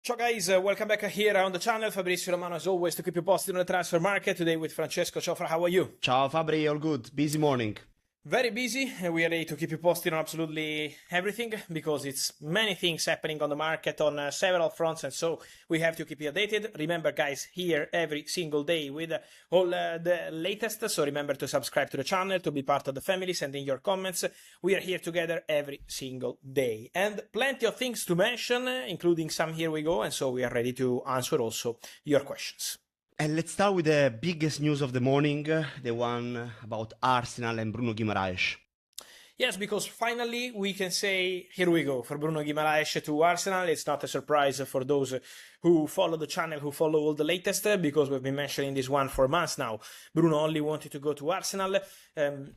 Ciao guys, welcome back here on the channel. Fabrizio, Romano as always to keep you posted on the transfer market. Today with Francesco. Ciao Fra, how are you? Ciao Fabri, all good. Busy morning. Very busy. We are ready to keep you posted on absolutely everything because it's many things happening on the market on several fronts, and so we have to keep you updated. Remember guys, here every single day with all the latest, so remember to subscribe to the channel, to be part of the family, send in your comments. We are here together every single day and plenty of things to mention, including some here we go, and so we are ready to answer also your questions. And let's start with the biggest news of the morning, the one about Arsenal and Bruno Guimaraes. Yes, because finally we can say, here we go, for Bruno Guimaraes to Arsenal. It's not a surprise for those who follow the channel, who follow all the latest, because we've been mentioning this one for months now. Bruno only wanted to go to Arsenal.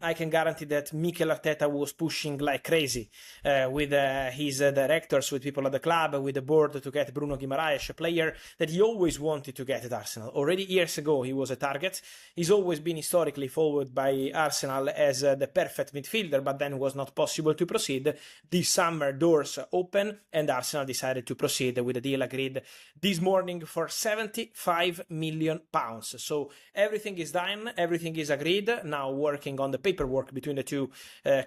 I can guarantee that Mikel Arteta was pushing like crazy with his directors, with people at the club, with the board to get Bruno Guimaraes, a player that he always wanted to get at Arsenal. Already years ago he was a target. He's always been historically followed by Arsenal as the perfect midfielder, but then was not possible to proceed. This summer doors open and Arsenal decided to proceed with a deal agreed this morning for £75 million. So everything is done, everything is agreed. Now working on the paperwork between the two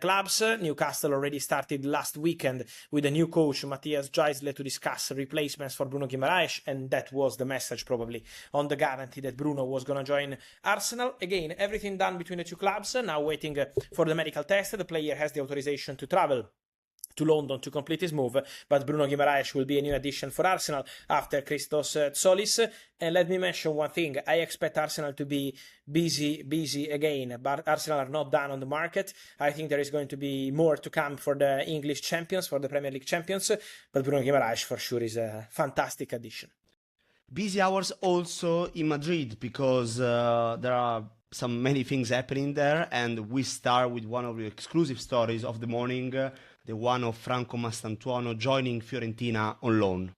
clubs. Newcastle already started last weekend with a new coach, Matthias Geisler, to discuss replacements for Bruno Guimaraes, and that was the message probably on the guarantee that Bruno was going to join Arsenal. Again, everything done between the two clubs. Now waiting for the medical test. The player has the authorization to travel to London to complete his move, but Bruno Guimaraes will be a new addition for Arsenal after Christos Tsolis. And let me mention one thing, I expect Arsenal to be busy again, but Arsenal are not done on the market. I think there is going to be more to come for the English champions, for the Premier League champions, but Bruno Guimaraes for sure is a fantastic addition. Busy hours also in Madrid because there are many things happening there, and we start with one of the exclusive stories of the morning, the one of Franco Mastantuono joining Fiorentina on loan.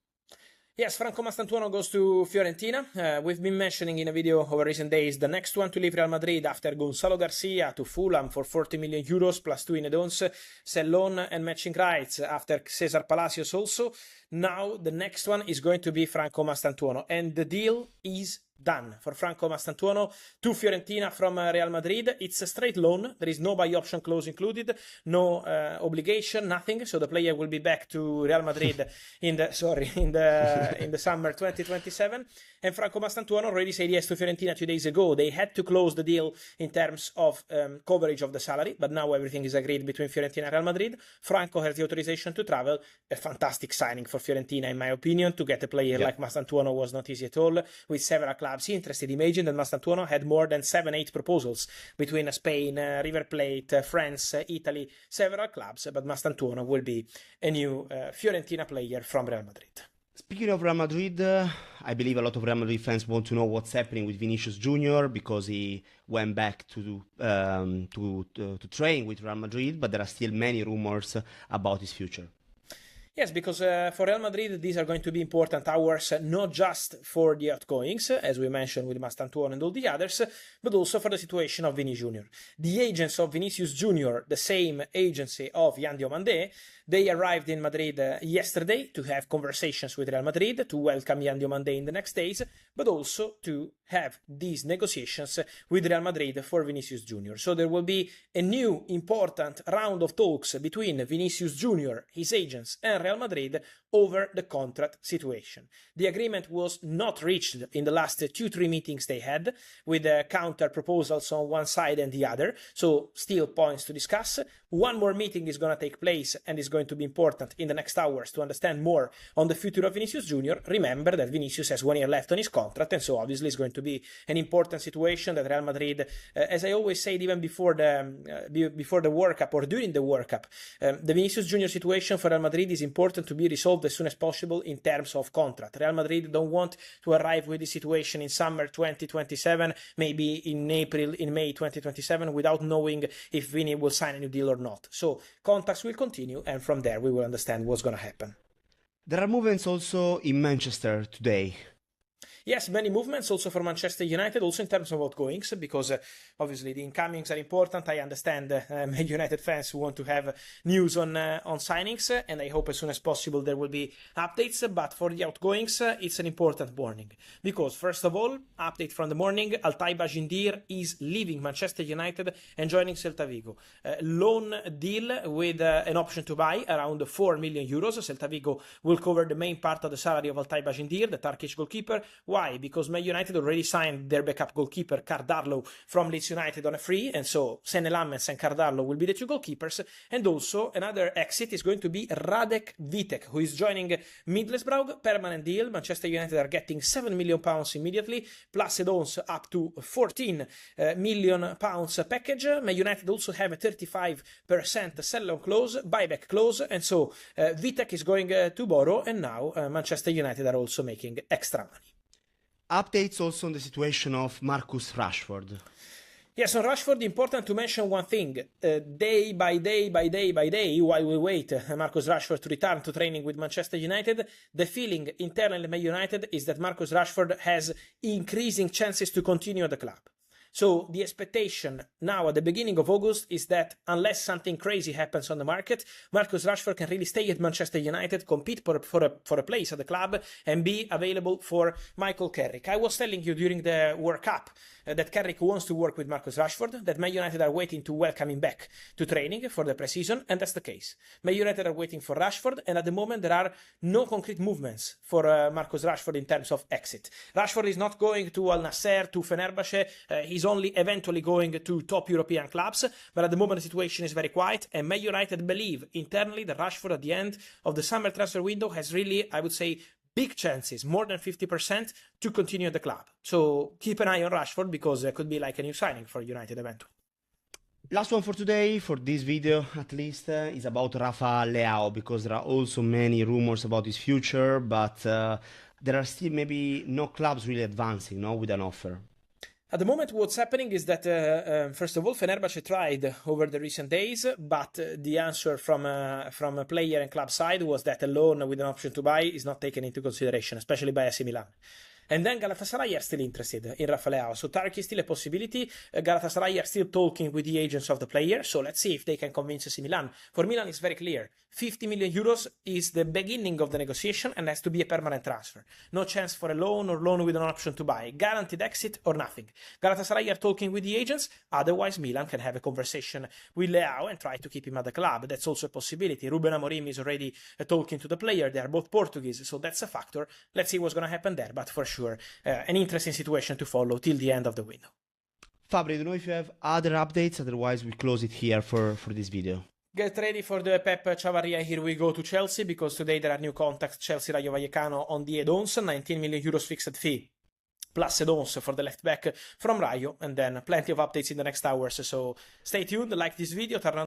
Yes, Franco Mastantuono goes to Fiorentina. We've been mentioning in a video over recent days the next one to leave Real Madrid after Gonzalo Garcia to Fulham for €40 million plus 2 in add-ons, sell loan and matching rights after Cesar Palacios also. Now the next one is going to be Franco Mastantuono, and the deal is done for Franco Mastantuono to Fiorentina from Real Madrid. It's a straight loan. There is no buy option clause included, no obligation, nothing. So the player will be back to Real Madrid in the summer 2027. And Franco Mastantuono already said yes to Fiorentina 2 days ago. They had to close the deal in terms of coverage of the salary, but now everything is agreed between Fiorentina and Real Madrid. Franco has the authorization to travel. A fantastic signing for Fiorentina, in my opinion. To get a player like Mastantuono was not easy at all, with several clubs interested. Imagine that Mastantuono had more than 7-8 proposals between Spain, River Plate, France, Italy, several clubs, but Mastantuono will be a new Fiorentina player from Real Madrid. Speaking of Real Madrid, I believe a lot of Real Madrid fans want to know what's happening with Vinicius Junior because he went back to train with Real Madrid, but there are still many rumors about his future. Yes, because for Real Madrid, these are going to be important hours, not just for the outgoings, as we mentioned with Mastantuono and all the others, but also for the situation of Vini Jr. The agents of Vinicius Jr., the same agency of Yan Diomandé, they arrived in Madrid yesterday to have conversations with Real Madrid, to welcome Yan Diomandé in the next days, but also to have these negotiations with Real Madrid for Vinicius Jr. So there will be a new important round of talks between Vinicius Jr., his agents, and Real Madrid over the contract situation. The agreement was not reached in the last 2-3 meetings they had, with counter proposals on one side and the other, so still points to discuss. One more meeting is going to take place and is going to be important in the next hours to understand more on the future of Vinicius Jr. Remember that Vinicius has 1 year left on his contract, and so obviously it's going to be an important situation that Real Madrid, as I always said, even before the World Cup or during the World Cup, the Vinicius Jr. situation for Real Madrid is important to be resolved as soon as possible in terms of contract. Real Madrid don't want to arrive with this situation in summer 2027, maybe in May 2027, without knowing if Vini will sign a new deal or not. So contacts will continue, and from there we will understand what's going to happen. There are movements also in Manchester today. Yes, many movements also for Manchester United, also in terms of outgoings, because obviously the incomings are important. I understand Man United fans who want to have news on signings, and I hope as soon as possible there will be updates. But for the outgoings, it's an important morning, because first of all, update from the morning: Altay Bajindir is leaving Manchester United and joining Celta Vigo. Loan deal with an option to buy around 4 million euros. Celta Vigo will cover the main part of the salary of Altay Bajindir, the Turkish goalkeeper. Why? Because Man United already signed their backup goalkeeper Cardarlo from Leeds United on a free, and so Senne Lammens and Cardarlo will be the two goalkeepers. And also another exit is going to be Radek Vitek, who is joining Middlesbrough, permanent deal. Manchester United are getting £7 million immediately, plus add-ons up to £14 million package. Man United also have a 35% sell-on clause, buyback clause, and so Vitek is going to borrow, and now Manchester United are also making extra money. Updates also on the situation of Marcus Rashford. Yes, on Rashford, important to mention one thing. Day by day, while we wait Marcus Rashford to return to training with Manchester United, the feeling internally at Man United is that Marcus Rashford has increasing chances to continue at the club. So the expectation now at the beginning of August is that unless something crazy happens on the market, Marcus Rashford can really stay at Manchester United, compete for a place at the club, and be available for Michael Carrick. I was telling you during the World Cup that Carrick wants to work with Marcus Rashford, that Man United are waiting to welcome him back to training for the pre-season, and that's the case. Man United are waiting for Rashford, and at the moment there are no concrete movements for Marcus Rashford in terms of exit. Rashford is not going to Al Nassr, to Fenerbahce. He's only eventually going to top European clubs, but at the moment the situation is very quiet, and Man United believe internally that Rashford at the end of the summer transfer window has really, I would say, big chances, more than 50%, to continue at the club. So keep an eye on Rashford, because it could be like a new signing for United eventually. Last one for today, for this video at least, is about Rafa Leão, because there are also many rumors about his future, but there are still maybe no clubs really advancing, no, with an offer. At the moment, what's happening is that, first of all, Fenerbahce tried over the recent days, but the answer from a player and club side was that a loan with an option to buy is not taken into consideration, especially by AC Milan. And then Galatasaray are still interested in Rafa Leão. So Turkey is still a possibility. Galatasaray are still talking with the agents of the player. So let's see if they can convince AC Milan. For Milan, it's very clear. 50 million euros is the beginning of the negotiation and has to be a permanent transfer. No chance for a loan or loan with an option to buy. Guaranteed exit or nothing. Galatasaray are talking with the agents. Otherwise, Milan can have a conversation with Leão and try to keep him at the club. That's also a possibility. Ruben Amorim is already talking to the player. They are both Portuguese, so that's a factor. Let's see what's going to happen there. But for sure, an interesting situation to follow till the end of the window. Fabri, I don't know if you have other updates, otherwise we close it here for this video. Get ready for the Pep Chavarria Here We Go to Chelsea, because today there are new contacts. Chelsea Rayo Vallecano on the add-ons, 19 million euros fixed fee, plus add-ons for the left back from Rayo, and then plenty of updates in the next hours. So stay tuned, like this video, turn on